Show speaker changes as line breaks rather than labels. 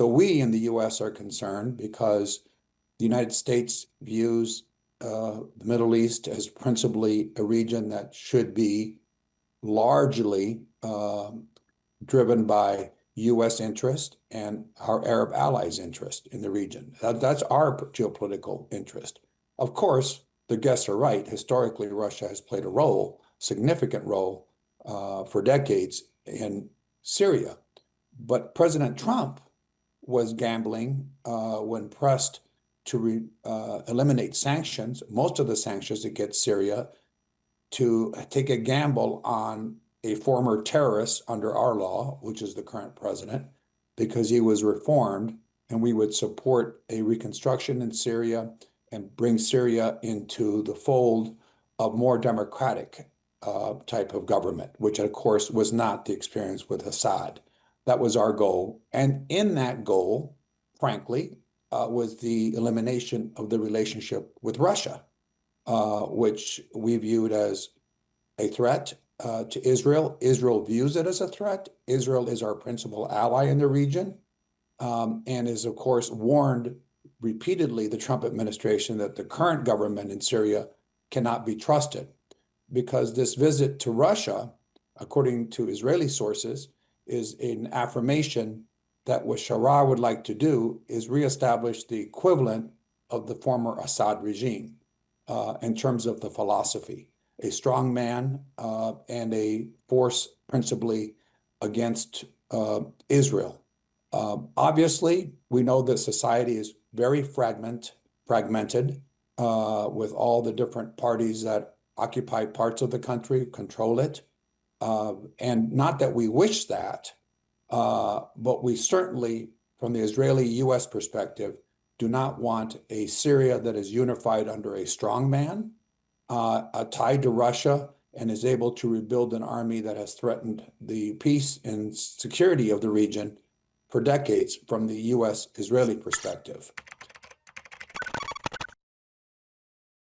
So we in the US are concerned because the United States views the Middle East as principally a region that should be largely driven by US interest and our Arab allies' interest in the region. That's our geopolitical interest. Of course, the guests are right. Historically, Russia has played a role, significant role, for decades in Syria. But President Trump was gambling when pressed to eliminate sanctions, most of the sanctions against Syria, to take a gamble on a former terrorist under our law, which is the current president, because he was reformed, and we would support a reconstruction in Syria and bring Syria into the fold of more democratic type of government, which of course was not the experience with Assad. That was our goal. And in that goal, frankly, was the elimination of the relationship with Russia, which we viewed as a threat to Israel. Israel views it as a threat. Israel is our principal ally in the region, and is, of course, warned repeatedly the Trump administration that the current government in Syria cannot be trusted, because this visit to Russia, according to Israeli sources, is an affirmation that what Sharaa would like to do is reestablish the equivalent of the former Assad regime in terms of the philosophy. A strong man and a force principally against Israel. Obviously, we know that society is very fragmented with all the different parties that occupy parts of the country, control it. And not that we wish that, but we certainly, from the Israeli-US perspective, do not want a Syria that is unified under a strong man, tied to Russia, and is able to rebuild an army that has threatened the peace and security of the region for decades from the US-Israeli perspective.